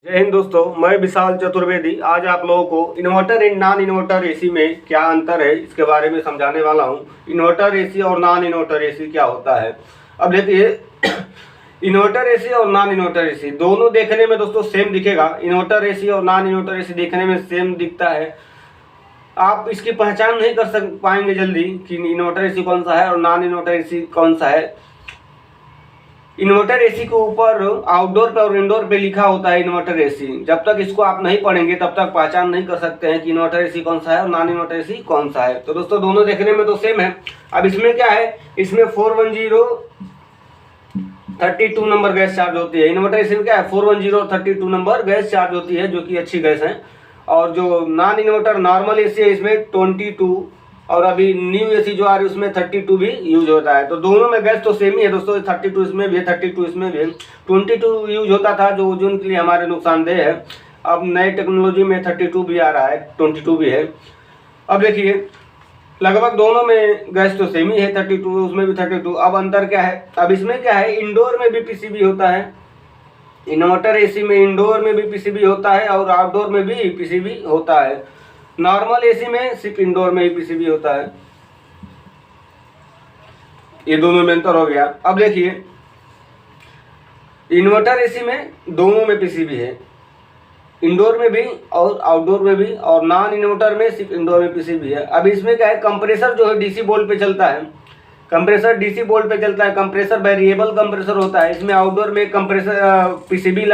जय हिंद दोस्तों, मैं विशाल चतुर्वेदी आज आप लोगों को inverter and non inverter AC में क्या अंतर है इसके बारे में समझाने वाला हूं। इन्वर्टर एसी और नॉन इन्वर्टर एसी क्या होता है। अब देखिए इन्वर्टर एसी और नॉन इन्वर्टर एसी दोनों देखने में दोस्तों सेम दिखेगा। इन्वर्टर एसी और नॉन इन्वर्टर एसी देखने में सेम दिखता है। आप इसकी पहचान नहीं कर पाएंगे जल्दी कि इन्वर्टर एसी कौन सा है और नॉन इन्वर्टर एसी कौन सा है। इन्वर्टर एसी के ऊपर आउटडोर पे और इंडोर पे लिखा होता है इन्वर्टर एसी। जब तक इसको आप नहीं पढ़ेंगे तब तक पहचान नहीं कर सकते हैं कि इन्वर्टर एसी कौन सा है और नॉन इन्वर्टर एसी कौन सा है। तो दोस्तों दोनों देखने में तो सेम है। अब इसमें क्या है, इसमें 41032 नंबर गैस चार्ज होती है। इन्वर्टर एसी में क्या है, 41032 नंबर गैस चार्ज होती है, जो कि अच्छी गैस है। और जो नॉन इन्वर्टर नॉर्मल एसी है इसमें 22 और अभी न्यू एसी जो आ रही है उसमें 32 भी यूज होता है। तो दोनों में गैस तो सेम ही है दोस्तों। 32 इसमें भी है, 32 इसमें भी है। 22 यूज होता था जो ओजोन के लिए हमारे नुकसानदेह है। अब नए टेक्नोलॉजी में 32 भी आ रहा है, 22 भी है। अब देखिए लगभग दोनों में गैस तो सेम ही है, 32 उसमें भी 32। अब अंतर क्या है, अब इसमें क्या है, इंडोर में भी पीसीबी होता है। इन्वर्टर एसी में इंडोर में भी पीसीबी होता है और आउटडोर में भी पीसीबी होता है। नॉर्मल एसी में सिर्फ इंडोर में ही पीसीबी होता है। ये दोनों में अंतर हो गया। अब देखिए इन्वर्टर एसी में दोनों में पीसीबी है, इंडोर में भी और आउटडोर में भी, और नॉन इन्वर्टर में सिर्फ इंडोर में पीसीबी है। अब इसमें क्या है, कंप्रेसर जो है डीसी बोल्ट पे चलता है। कंप्रेसर डीसी बोल्ट पे चलता है। कंप्रेसर वेरिएबल कंप्रेसर होता है। इसमें आउटडोर में कंप्रेसर पीसीबी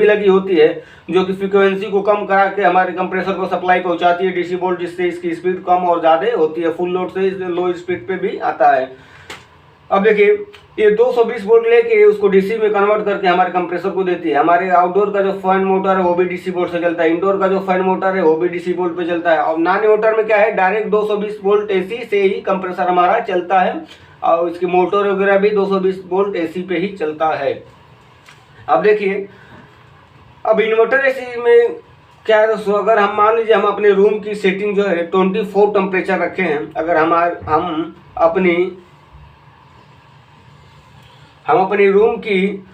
लगी होती है, जो कि फ्रीक्वेंसी को कम करा के हमारे कंप्रेसर को सप्लाई पहुंचाती है डीसी बोल्ट, जिससे इसकी स्पीड कम और ज़्यादा होती है। फुल लोड से लो स्पीड पे भी आता है। अब देखिए ये 220 वोल्ट लेके उसको डीसी में कन्वर्ट करके हमारे कंप्रेसर को देती है। हमारे आउटडोर का जो फैन मोटर है वो भी डीसी बोल्ट से चलता है। इंडोर का जो फैन मोटर है वो भी डीसी बोल्ट पे चलता है। और नॉन इन्वर्टर में क्या है, डायरेक्ट 220 वोल्ट एसी से ही कंप्रेसर हमारा चलता है और इसकी मोटर वगैरह भी 220 वोल्ट एसी पे ही चलता है। अब देखिए अब इन्वर्टर एसी में क्या है दोस्तों, अगर हम मान लीजिए हम अपने रूम की सेटिंग जो है 24 टेम्परेचर रखे हैं। अगर हम अपनी रूम की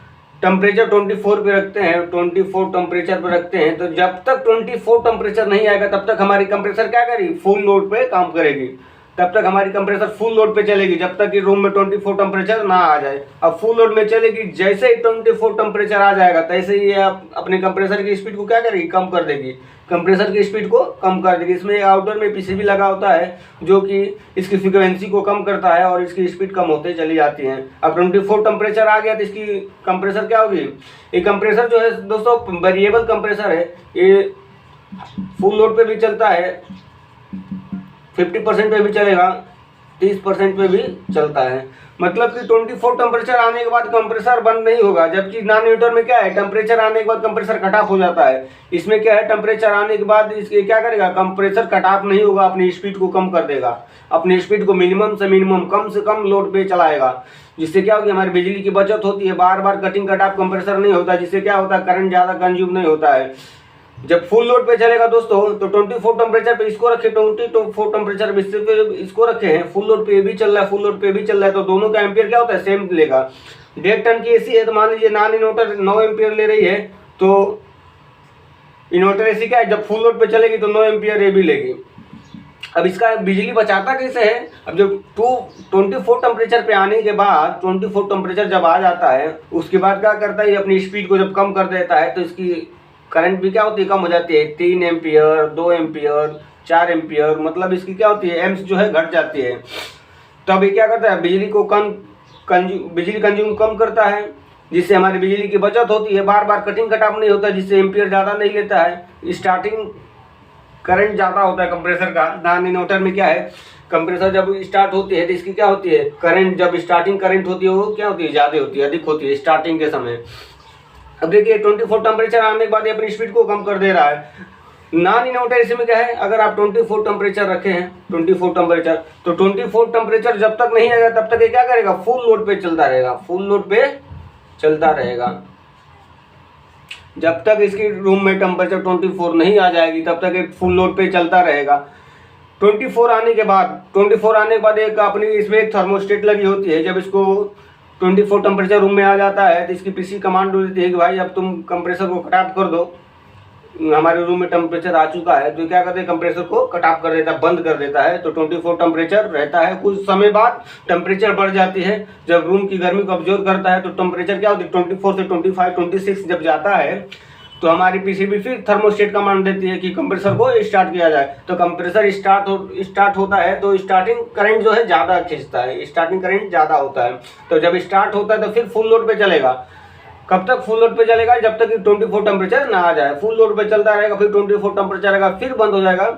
टेम्परेचर 24 पे रखते हैं, 24 टेम्परेचर पे रखते हैं, तो जब तक 24 टेम्परेचर नहीं आएगा तब तक हमारी कंप्रेसर क्या करेगी, फुल लोड पे काम करेगी। तब तक हमारी कंप्रेसर फुल लोड पे चलेगी जब तक कि रूम में 24 टेम्परेचर ना आ जाए। अब फुल लोड में चलेगी, जैसे ही 24 टेम्परेचर आ जाएगा तैसे ही आप अपने कंप्रेसर की स्पीड को क्या करेगी, कम कर देगी। कंप्रेसर की स्पीड को कम कर देगी। इसमें आउटडोर में पीसीबी लगा होता है जो कि इसकी फ्रीक्वेंसी को कम करता है और इसकी स्पीड कम होते चली जाती है। अब 24 टेम्परेचर आ गया तो इसकी कंप्रेसर क्या होगी, ये कंप्रेसर जो है दोस्तों वेरिएबल कंप्रेसर है। ये फुल लोड पे भी चलता है, 50% पे भी चलेगा, 30% पे भी चलता है। मतलब कि 24 टेम्परेचर आने के बाद कंप्रेसर बंद नहीं होगा। जबकि नॉन इन्वर्टर में क्या है, टेम्परेचर आने के बाद कंप्रेसर कट ऑफ हो जाता है। इसमें क्या है, टेम्परेचर आने के बाद इसके क्या करेगा, कंप्रेसर कट ऑफ नहीं होगा, अपनी स्पीड को कम कर देगा। अपनी स्पीड को मिनिमम से मिनिमम, कम से कम लोड पे चलाएगा। जिससे क्या होगी, हमारी बिजली की बचत होती है। बार बार कटिंग कट ऑफ कंप्रेसर नहीं होता, जिससे क्या होता है, करंट ज़्यादा कंज्यूम नहीं होता है। जब फुल लोड पे चलेगा दोस्तों तो 24 टेम्परेचर पे इसको रखे, 24 टेम्परेचर पे इसको रखे हैं, फुल लोड पे भी चल रहा है, फुल लोड पे भी चल रहा है, तो दोनों का एम्पियर क्या होता है, सेम लेगा। 1.5 टन की एसी है तो मान लीजिए नॉन इन्वर्टर 9 एम्पियर ले रही है, तो इन्वर्टर एसी क्या है, जब फुल लोड पे चलेगी तो 9 एम्पियर ये भी लेगी। अब इसका बिजली बचाता कैसे है, अब जब 24 टेम्परेचर पे आने के बाद, 24 टेम्परेचर जब आ जाता है उसके बाद क्या करता है, अपनी स्पीड को जब कम कर देता है तो इसकी करंट भी क्या होती है, कम हो जाती है। 3 एम्पियर, 2 एम्पियर, 4 एम्पियर, मतलब इसकी क्या होती है, एम्स जो है घट जाती है। तब ये क्या करता है, बिजली को बिजली कंज्यूम कम करता है, जिससे हमारी बिजली की बचत होती है। बार बार कटिंग कट ऑफ नहीं होता, जिससे एम्पियर ज़्यादा नहीं लेता है। स्टार्टिंग करंट ज़्यादा होता है कंप्रेसर का। नॉन इन्वर्टर में क्या है, कंप्रेसर जब स्टार्ट होती है तो इसकी क्या होती है, करंट जब स्टार्टिंग करंट होती है वो क्या होती है, ज़्यादा होती है, अधिक होती है स्टार्टिंग के समय। अब देखिए 24 टेम्परेचर आने के बाद ये अपनी स्पीड को कम कर दे रहा है। नॉन इन्वर्टर एसी में क्या है, अगर आप 24 टेम्परेचर रखे हैं, 24 टेम्परेचर, तो 24 टेम्परेचर जब तक नहीं आएगा तब तक ये क्या करेगा, फुल लोड पे चलता रहेगा, फुल लोड पे चलता रहेगा। जब तक इसकी रूम में टेम्परेचर 24 नहीं आ जाएगी तब तक एक फुल लोड पे चलता रहेगा। 24 आने के बाद एक अपनी इसमें एक थर्मोस्टेट लगी होती है। जब इसको 24 टेम्परेचर रूम में आ जाता है तो इसकी पीसी कमांड देती है कि भाई अब तुम कंप्रेसर को कट ऑफ कर दो, हमारे रूम में टेम्परेचर आ चुका है। तो क्या करते हैं, कंप्रेसर को कट ऑफ कर देता है, बंद कर देता है। तो 24 टेम्परेचर रहता है। कुछ समय बाद टेम्परेचर बढ़ जाती है, जब रूम की गर्मी को ऑब्जर्व करता है तो टेम्परेचर क्या होती है 24 से 25 26 जब जाता है तो हमारी पीसीबी फिर थर्मोस्टेट कमांड देती है कि कंप्रेसर को स्टार्ट किया जाए। तो कंप्रेसर स्टार्ट होता है तो स्टार्टिंग करंट जो है ज़्यादा खींचता है, स्टार्टिंग करंट ज़्यादा होता है। तो जब स्टार्ट होता है तो फिर फुल लोड पे चलेगा। कब तक फुल लोड पे चलेगा, जब तक कि 24 टेम्परेचर ना आ जाए। फुल लोड पे चलता रहेगा, फिर 24 टेम्परेचर आएगा, फिर बंद हो जाएगा,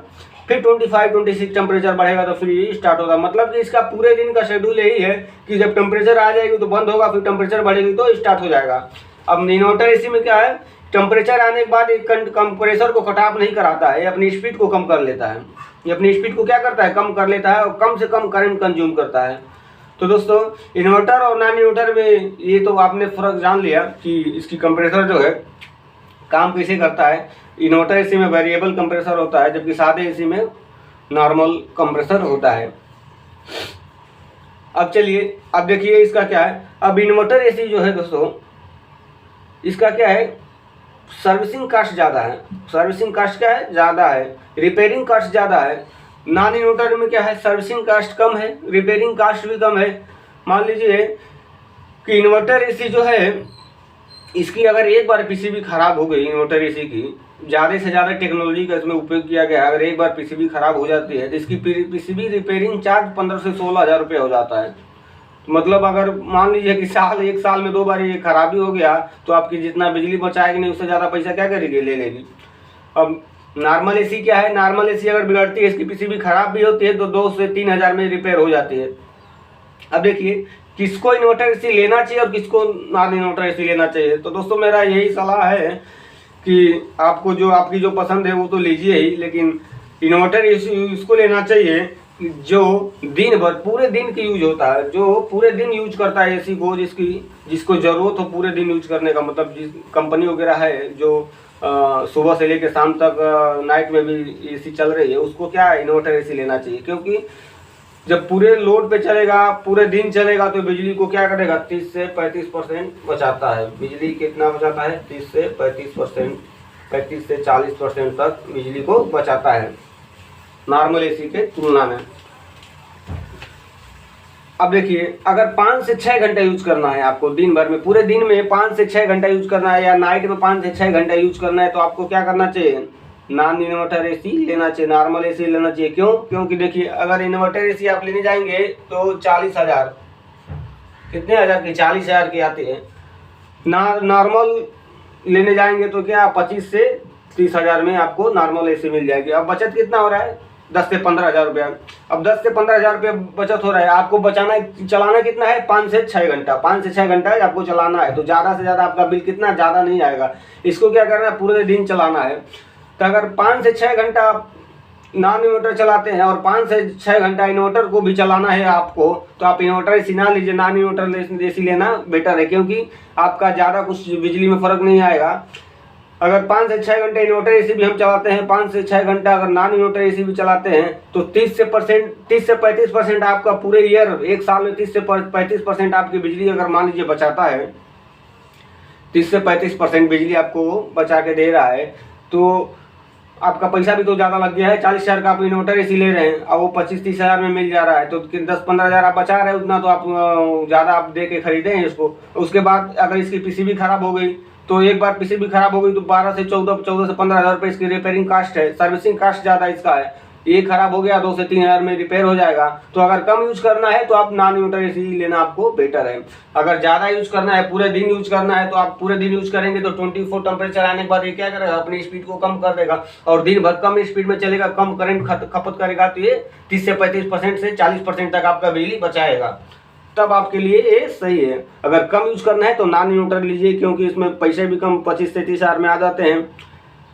फिर 25 26 टेम्परेचर बढ़ेगा तो फिर ये स्टार्ट होगा। मतलब कि इसका पूरे दिन का शेड्यूल यही है कि जब टेम्परेचर आ जाएगी तो बंद होगा, फिर टेम्परेचर बढ़ेगी तो स्टार्ट हो जाएगा। अब इन्वर्टर एसी में क्या है, टेम्परेचर आने के बाद एक कंप्रेसर को कट ऑफ नहीं कराता है, अपनी स्पीड को कम कर लेता है। ये अपनी स्पीड को क्या करता है, कम कर लेता है और कम से कम करंट कंज्यूम करता है। तो दोस्तों इन्वर्टर और नॉन इन्वर्टर में ये तो आपने फर्क जान लिया कि इसकी कंप्रेसर जो है काम कैसे करता है। इन्वर्टर एसी में वेरिएबल कंप्रेसर होता है, जबकि सादे एसी में नॉर्मल कंप्रेसर होता है। अब चलिए अब देखिए इसका क्या है। अब इन्वर्टर एसी जो है दोस्तों, इसका क्या है, सर्विसिंग कास्ट ज़्यादा है। सर्विसिंग कास्ट क्या है, ज़्यादा है। रिपेयरिंग कास्ट ज़्यादा है। नॉन इन्वर्टर में क्या है, सर्विसिंग कास्ट कम है, रिपेयरिंग कास्ट भी कम है। मान लीजिए कि इन्वर्टर एसी जो है, इसकी अगर एक बार पीसीबी खराब हो गई, इन्वर्टर एसी की ज़्यादा से ज़्यादा टेक्नोलॉजी का इसमें उपयोग किया गया है, अगर एक बार पीसीबी खराब हो जाती है तो इसकी पीसीबी रिपेयरिंग चार्ज 15 से 16 हज़ार रुपये हो जाता है। मतलब अगर मान लीजिए कि एक साल में 2 बार ये खराबी हो गया तो आपकी जितना बिजली बचाएगी नहीं उससे ज़्यादा पैसा क्या करेगी, ले लेगी। अब नॉर्मल एसी क्या है, नॉर्मल एसी अगर बिगड़ती है, इसकी पीसीबी खराब भी होती है तो 2 से 3 हज़ार में रिपेयर हो जाती है। अब देखिए किसको इन्वर्टर एसी लेना चाहिए और किसको नॉन इन्वर्टर एसी लेना चाहिए। तो दोस्तों मेरा यही सलाह है कि आपको जो आपकी जो पसंद है वो तो लीजिए ही, लेकिन इन्वर्टर एसी इसको लेना चाहिए जो दिन भर पूरे दिन की यूज होता है, जो पूरे दिन यूज करता है एसी को, जिसको ज़रूरत हो पूरे दिन यूज करने का। मतलब जिस कंपनी वगैरह है जो सुबह से लेकर शाम तक नाइट में भी एसी चल रही है, उसको क्या है, इन्वर्टर एसी लेना चाहिए। क्योंकि जब पूरे लोड पे चलेगा, पूरे दिन चलेगा तो बिजली को क्या करेगा, 30 से 35% बचाता है। बिजली कितना बचाता है, 30 से 35%, 35 से 40% तक बिजली को बचाता है नॉर्मल एसी के तुलना में। अब देखिए अगर 5 से 6 घंटा यूज करना है आपको, दिन भर में पूरे दिन में 5 से 6 घंटा यूज करना है या नाइट में 5 से 6 घंटा यूज करना है, तो आपको क्या करना चाहिए, नॉन इन्वर्टर एसी लेना चाहिए, नॉर्मल एसी लेना चाहिए। क्यों, क्योंकि देखिए अगर इन्वर्टर एसी आप लेने जाएंगे तो 40 हज़ार, कितने हज़ार की, 40 हज़ार की आती है। नॉर्मल लेने जाएंगे तो क्या 25 से 30 हज़ार में आपको नॉर्मल एसी मिल जाएगी। अब बचत कितना हो रहा है, 10 से 15 हज़ार रुपया। अब 10 से 15 हज़ार रुपया बचत हो रहा है। आपको चलाना कितना है, 5 से 6 घंटा, 5 से 6 घंटा आपको चलाना है। तो ज़्यादा से ज़्यादा आपका बिल कितना, ज़्यादा नहीं आएगा। इसको क्या करना है, पूरे दिन चलाना है। तो अगर 5 से 6 घंटा नॉन इन्वर्टर चलाते हैं और 5 से 6 घंटा इन्वर्टर को भी चलाना है आपको, तो आप इन्वर्टर एसी ना लीजिए, नॉन इन्वर्टर एसी लेना बेटर है। क्योंकि आपका ज़्यादा कुछ बिजली में फ़र्क नहीं आएगा। अगर 5 से 6 घंटे इन्वर्टर एसी भी हम चलाते हैं, 5 से 6 घंटा अगर नॉन इन्वर्टर एसी भी चलाते हैं, तो 30 से 35% आपका पूरे ईयर, एक साल में 30 से 35% आपकी बिजली अगर मान लीजिए बचाता है, 30 से 35% बिजली आपको बचा के दे रहा है, तो आपका पैसा भी तो ज़्यादा लग गया है। 40 हज़ार का आप इन्वर्टर एसी ले रहे हैं और वो 25-30 हज़ार में मिल जा रहा है, तो 10-15 हज़ार आप बचा रहे हैं, उतना तो आप ज़्यादा आप दे के खरीदे हैं इसको। उसके बाद अगर इसकी पीसीबी खराब हो गई, तो एक बार पीसीबी खराब हो गई तो 12 से 14 से 15 हज़ार रुपये इसकी रिपेयरिंग कास्ट है। सर्विसिंग कास्ट ज़्यादा इसका है। ये खराब हो गया 2 से 3 हज़ार में रिपेयर हो जाएगा। तो अगर कम यूज करना है तो आप नॉन इन्वर्टर एसी लेना आपको बेटर है। अगर ज़्यादा यूज करना है, पूरे दिन यूज करना है, तो आप पूरे दिन यूज करेंगे तो 24 टेम्परेचर आने के बाद ये क्या करेगा, अपनी स्पीड को कम कर देगा और दिन भर कम स्पीड में चलेगा, कम करंट खपत करेगा। तो ये 30 से 35% से 40% तक आपका बिजली बचाएगा। तब आपके लिए ये सही है। अगर कम यूज करना है तो नॉन इन्वर्टर लीजिए, क्योंकि इसमें पैसे भी कम 25 से 30 हज़ार में आ जाते हैं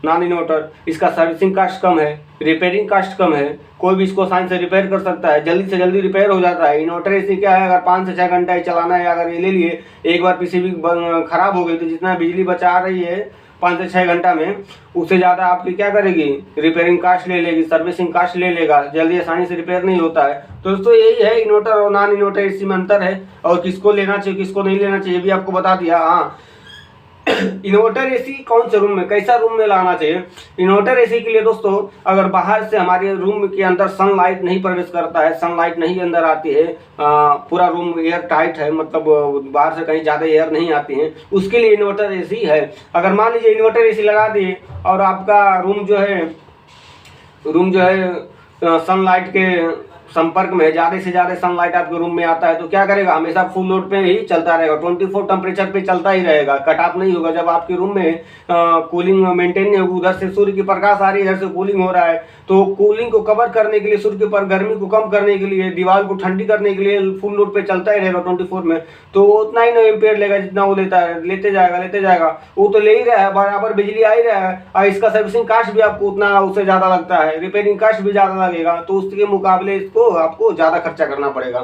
नॉन इन्वर्टर। इसका सर्विसिंग कास्ट कम है, रिपेयरिंग कास्ट कम है, कोई भी इसको आसानी से रिपेयर कर सकता है, जल्दी से जल्दी रिपेयर हो जाता है। इन्वर्टर एसी क्या है, अगर 5 से 6 घंटा ही चलाना है, अगर ये ले लिए, एक बार पीसीबी खराब हो गई तो जितना बिजली बचा रही है 5 से 6 घंटा में, उससे ज़्यादा आपकी क्या करेगी, रिपेयरिंग कास्ट ले लेगी, सर्विसिंग कास्ट ले लेगा, जल्दी आसानी से रिपेयर नहीं होता है। तो दोस्तों यही है इन्वर्टर और नॉन इन्वर्टर एसी में अंतर है, और किसको लेना चाहिए किसको नहीं लेना चाहिए भी आपको बता दिया। हाँ, इन्वर्टर एसी कौन से रूम में, कैसा रूम में लाना चाहिए। इन्वर्टर एसी के लिए दोस्तों, अगर बाहर से हमारे रूम के अंदर सनलाइट नहीं प्रवेश करता है, सनलाइट नहीं अंदर आती है, पूरा रूम एयर टाइट है, मतलब बाहर से कहीं ज़्यादा एयर नहीं आती है, उसके लिए इन्वर्टर एसी है। अगर मान लीजिए इन्वर्टर एसी लगा दिए और आपका रूम जो है सनलाइट के संपर्क में, ज़्यादा से ज़्यादा सनलाइट आपके रूम में आता है, तो क्या करेगा, हमेशा फुल लोड पे ही चलता रहेगा, 24 टेम्परेचर पे चलता ही रहेगा, कट ऑफ नहीं होगा। जब आपके रूम में कूलिंग मेंटेन नहीं होगी, उधर से सूर्य की प्रकाश आ रही है, इधर से कूलिंग हो रहा है, तो कूलिंग को कवर करने के लिए, सूर्य के ऊपर गर्मी को कम करने के लिए, दीवार को ठंडी करने के लिए फुल लोड पे चलता ही रहेगा 24 में, तो वो उतना ही 9 एम्पियर लेगा जितना वो लेता है, लेते जाएगा, वो तो ले ही रहा है, बराबर बिजली आ ही रहा है, और इसका सर्विसिंग कास्ट भी आपको उतना उससे ज़्यादा लगता है, रिपेयरिंग कास्ट भी ज़्यादा लगेगा, तो उसके मुकाबले इसको आपको ज़्यादा खर्चा करना पड़ेगा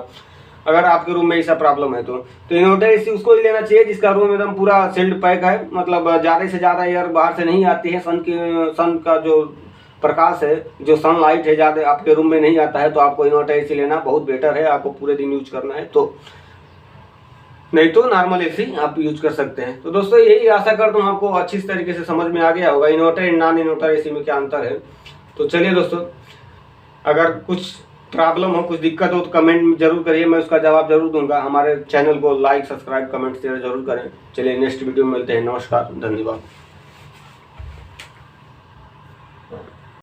अगर आपके रूम में ऐसा प्रॉब्लम है। तो इन्वर्टर एसी उसको ही लेना चाहिए जिसका रूम एकदम पूरा सील्ड पैक है, मतलब ज़्यादा से ज़्यादा एयर बाहर से नहीं आती है, सन का जो प्रकाश है, जो सनलाइट है, ज़्यादा आपके रूम में नहीं आता है, तो आपको इन्वर्टर एसी लेना बहुत बेटर है। आपको पूरे दिन यूज करना है तो, नहीं तो नॉर्मल एसी आप यूज कर सकते हैं। तो दोस्तों यही आशा करता हूँ आपको अच्छी तरीके से समझ में आ गया होगा inverter and non inverter AC में क्या अंतर है। तो चलिए दोस्तों, अगर कुछ प्रॉब्लम हो, कुछ दिक्कत हो तो कमेंट जरूर करिए, मैं उसका जवाब जरूर दूंगा। हमारे चैनल को लाइक, सब्सक्राइब, कमेंट शेयर जरूर करें। चलिए नेक्स्ट वीडियो में मिलते हैं। नमस्कार, धन्यवाद।